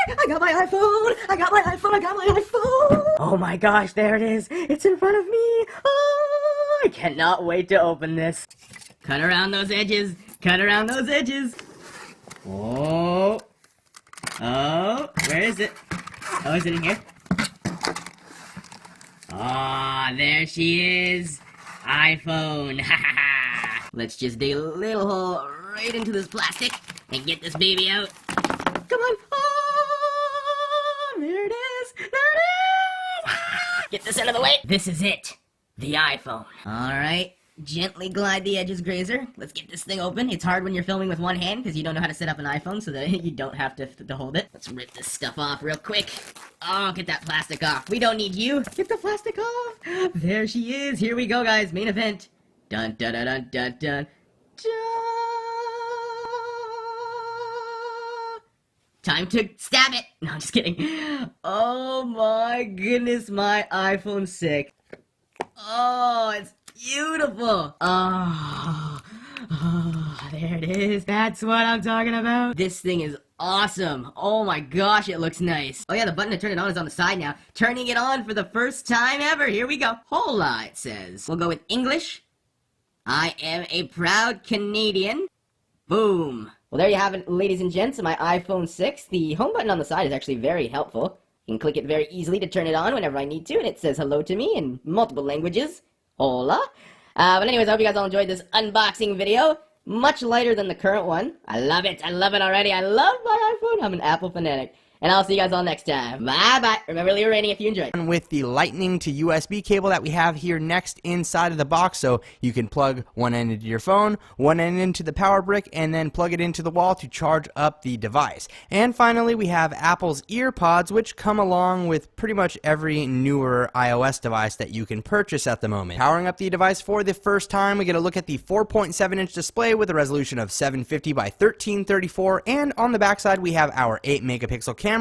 I got my iPhone! I got my iPhone! I got my iPhone! Oh my gosh, there it is! It's in front of me! Oh, I cannot wait to open this. Cut around those edges! Cut around those edges! Oh! Oh, where is it? Oh, is it in here? Ah, there she is! iPhone! Ha ha ha! Let's just dig a little hole right into this plastic and get this baby out. Come on! Oh, there it is! There it is! Ah, get this out of the way! This is it! The iPhone. Alright, gently glide the edges, Grazer. Let's get this thing open. It's hard when you're filming with one hand because you don't know how to set up an iPhone so that you don't have to hold it. Let's rip this stuff off real quick. Oh, get that plastic off. We don't need you. Get the plastic off. There she is. Here we go, guys. Main event. Dun dun dun dun dun dun. Dun. Time to stab it. No, I'm just kidding. Oh my goodness, my iPhone 6. Oh, it's beautiful. Oh, there it is. That's what I'm talking about. This thing is awesome. Oh my gosh, it looks nice. Oh yeah, the button to turn it on is on the side now. Turning it on for the first time ever. Here we go. Hola, it says. We'll go with English. I am a proud Canadian. Boom. Well, there you have it, ladies and gents, my iPhone 6. The home button on the side is actually very helpful. You can click it very easily to turn it on whenever I need to, and it says hello to me in multiple languages. Hola. But anyways, I hope you guys all enjoyed this unboxing video. Much lighter than the current one. I love it. I love it already. I love my iPhone. I'm an Apple fanatic. And I'll see you guys all next time. Bye-bye. Remember to leave a rating if you enjoyed. With the lightning to USB cable that we have here next inside of the box, so you can plug one end into your phone, one end into the power brick, and then plug it into the wall to charge up the device. And finally, we have Apple's EarPods, which come along with pretty much every newer iOS device that you can purchase at the moment. Powering up the device for the first time, we get a look at the 4.7-inch display with a resolution of 750 by 1334, and on the backside we have our 8-megapixel camera,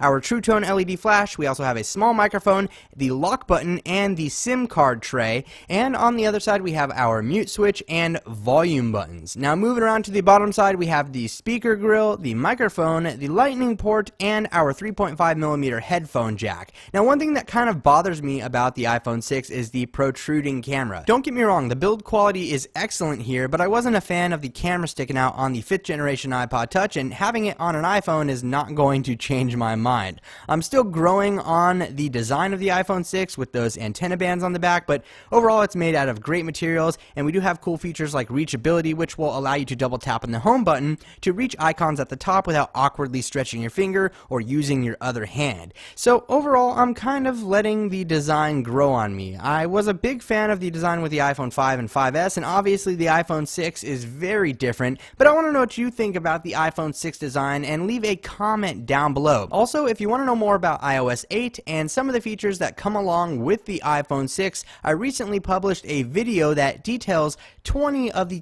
our True Tone LED flash. We also have a small microphone, the lock button, and the SIM card tray. And on the other side, we have our mute switch and volume buttons. Now, moving around to the bottom side, we have the speaker grill, the microphone, the lightning port, and our 3.5mm headphone jack. Now, one thing that kind of bothers me about the iPhone 6 is the protruding camera. Don't get me wrong, the build quality is excellent here, but I wasn't a fan of the camera sticking out on the 5th generation iPod Touch, and having it on an iPhone is not going to change my mind. I'm still growing on the design of the iPhone 6 with those antenna bands on the back, but overall it's made out of great materials, and we do have cool features like reachability, which will allow you to double tap on the home button to reach icons at the top without awkwardly stretching your finger or using your other hand. So overall, I'm kind of letting the design grow on me. I was a big fan of the design with the iPhone 5 and 5S, and obviously the iPhone 6 is very different, but I want to know what you think about the iPhone 6 design, and leave a comment down below. Also, if you want to know more about iOS 8 and some of the features that come along with the iPhone 6, I recently published a video that details 20 of the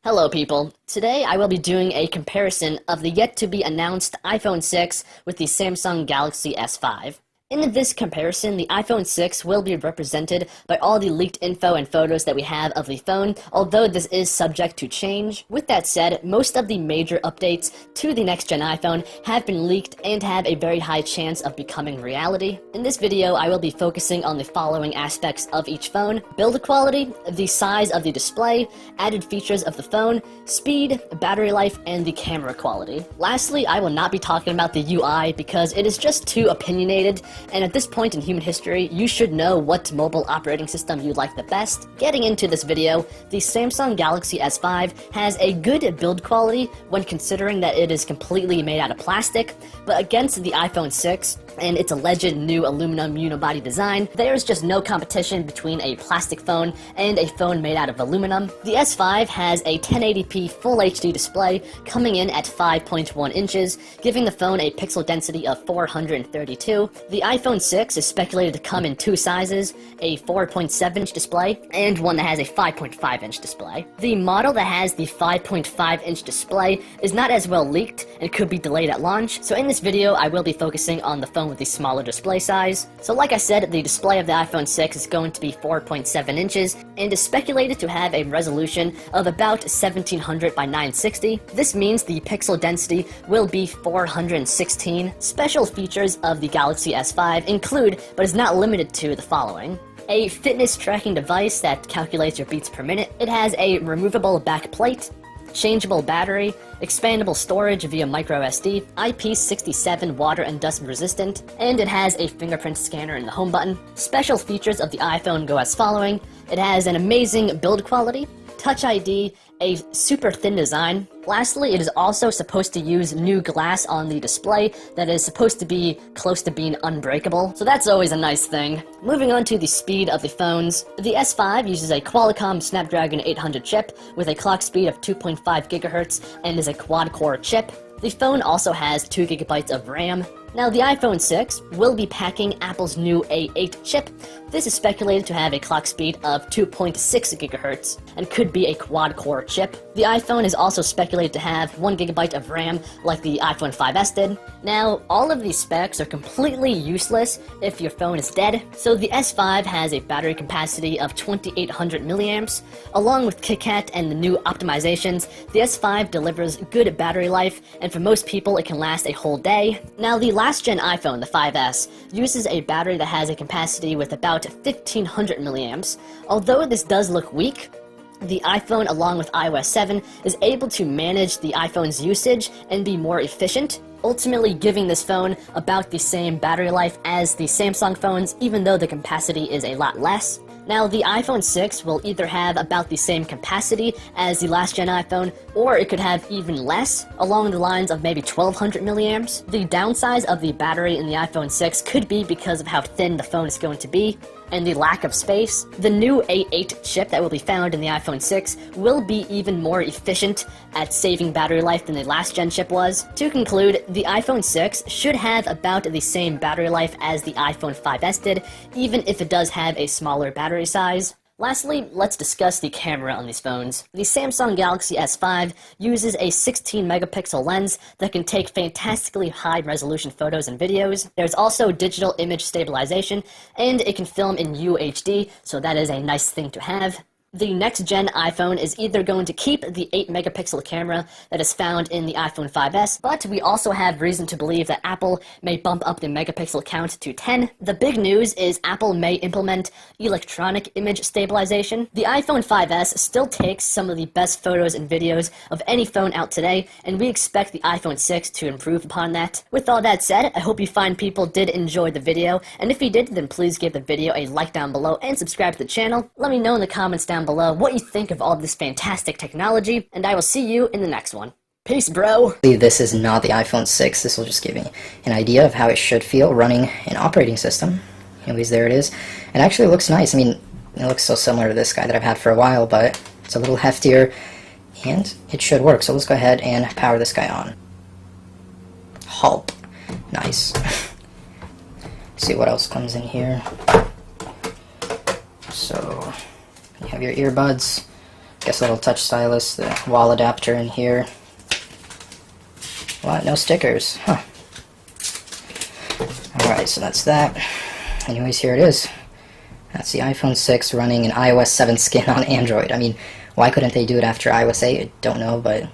Hello people, today I will be doing a comparison of the yet-to-be-announced iPhone 6 with the Samsung Galaxy S5. In this comparison, the iPhone 6 will be represented by all the leaked info and photos that we have of the phone, although this is subject to change. With that said, most of the major updates to the next-gen iPhone have been leaked and have a very high chance of becoming reality. In this video, I will be focusing on the following aspects of each phone: build quality, the size of the display, added features of the phone, speed, battery life, and the camera quality. Lastly, I will not be talking about the UI because it is just too opinionated, and at this point in human history, you should know what mobile operating system you like the best. Getting into this video, the Samsung Galaxy S5 has a good build quality when considering that it is completely made out of plastic, but against the iPhone 6 and its alleged new aluminum unibody design, there is just no competition between a plastic phone and a phone made out of aluminum. The S5 has a 1080p Full HD display coming in at 5.1 inches, giving the phone a pixel density of 432. The iPhone 6 is speculated to come in two sizes, a 4.7-inch display and one that has a 5.5-inch display. The model that has the 5.5-inch display is not as well leaked and could be delayed at launch, so in this video I will be focusing on the phone along with the smaller display size. So like I said, the display of the iPhone 6 is going to be 4.7 inches and is speculated to have a resolution of about 1700 by 960. This means the pixel density will be 416. Special features of the Galaxy S5 include, but is not limited to, the following. A fitness tracking device that calculates your beats per minute. It has a removable back plate, changeable battery, expandable storage via microSD, IP67 water and dust resistant, and it has a fingerprint scanner in the home button. Special features of the iPhone go as following. It has an amazing build quality, Touch ID, a super thin design. Lastly, it is also supposed to use new glass on the display that is supposed to be close to being unbreakable, so that's always a nice thing. Moving on to the speed of the phones, the S5 uses a Qualcomm Snapdragon 800 chip with a clock speed of 2.5 GHz and is a quad-core chip. The phone also has 2 GB of RAM. Now, the iPhone 6 will be packing Apple's new A8 chip. This is speculated to have a clock speed of 2.6 GHz and could be a quad-core chip. The iPhone is also speculated to have 1 GB of RAM like the iPhone 5S did. Now, all of these specs are completely useless if your phone is dead. So the S5 has a battery capacity of 2800 milliamps. Along with KitKat and the new optimizations, the S5 delivers good battery life, and for most people it can last a whole day. Now, the last-gen iPhone, the 5S, uses a battery that has a capacity with about 1500 milliamps. Although this does look weak, the iPhone, along with iOS 7, is able to manage the iPhone's usage and be more efficient, ultimately giving this phone about the same battery life as the Samsung phones, even though the capacity is a lot less. Now, the iPhone 6 will either have about the same capacity as the last-gen iPhone, or it could have even less, along the lines of maybe 1200 milliamps. The downside of the battery in the iPhone 6 could be because of how thin the phone is going to be, and the lack of space. The new A8 chip that will be found in the iPhone 6 will be even more efficient at saving battery life than the last-gen chip was. To conclude, the iPhone 6 should have about the same battery life as the iPhone 5S did, even if it does have a smaller battery size. Lastly, let's discuss the camera on these phones. The Samsung Galaxy S5 uses a 16-megapixel lens that can take fantastically high-resolution photos and videos. There's also digital image stabilization, and it can film in UHD, so that is a nice thing to have. The next-gen iPhone is either going to keep the 8-megapixel camera that is found in the iPhone 5S, but we also have reason to believe that Apple may bump up the megapixel count to 10. The big news is Apple may implement electronic image stabilization. The iPhone 5S still takes some of the best photos and videos of any phone out today, and we expect the iPhone 6 to improve upon that. With all that said, I hope you fine people did enjoy the video, and if you did, then please give the video a like down below and subscribe to the channel. Let me know in the comments down below what you think of all this fantastic technology, and I will see you in the next one. Peace, bro! This is not the iPhone 6. This will just give me an idea of how it should feel running an operating system. Anyways, there it is. It actually looks nice. I mean, it looks so similar to this guy that I've had for a while, but it's a little heftier, and it should work. So let's go ahead and power this guy on. Halt. Nice. See what else comes in here. So you have your earbuds, guess a little touch stylus, the wall adapter in here. What? No stickers. Huh. Alright, so that's that. Anyways, here it is. That's the iPhone 6 running an iOS 7 skin on Android. I mean, why couldn't they do it after iOS 8? I don't know, but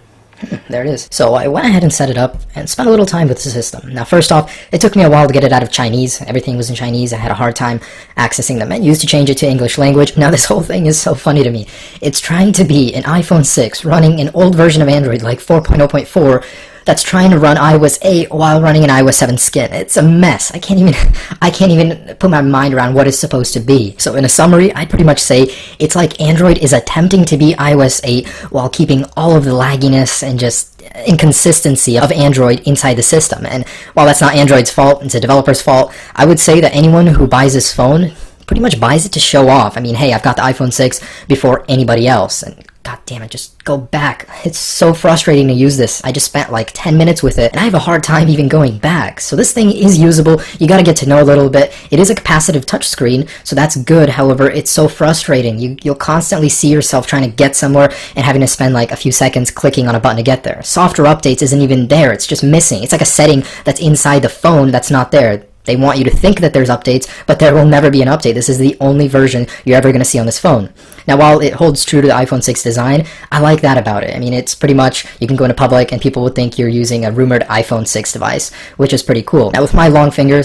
there it is. So I went ahead and set it up and spent a little time with the system. Now, first off, it took me a while to get it out of Chinese. Everything was in Chinese. I had a hard time accessing the menus to change it to English language. Now, this whole thing is so funny to me. It's trying to be an iPhone 6 running an old version of Android like 4.0.4 that's trying to run iOS 8 while running an iOS 7 skin. It's a mess. I can't even put my mind around what it's supposed to be. So in a summary, I'd pretty much say it's like Android is attempting to be iOS 8 while keeping all of the lagginess and just inconsistency of Android inside the system. And while that's not Android's fault, it's a developer's fault, I would say that anyone who buys this phone pretty much buys it to show off. I mean, hey, I've got the iPhone 6 before anybody else, and god damn it, just go back. It's so frustrating to use this. I just spent like 10 minutes with it, and I have a hard time even going back. So this thing is usable. You gotta get to know a little bit. It is a capacitive touchscreen, so that's good. However, it's so frustrating. You'll constantly see yourself trying to get somewhere and having to spend like a few seconds clicking on a button to get there. Software updates isn't even there. It's just missing. It's like a setting that's inside the phone that's not there. They want you to think that there's updates, but there will never be an update. This is the only version you're ever going to see on this phone. Now, while it holds true to the iPhone 6 design, I like that about it. I mean, it's pretty much, you can go into public and people will think you're using a rumored iPhone 6 device, which is pretty cool. Now, with my long fingers,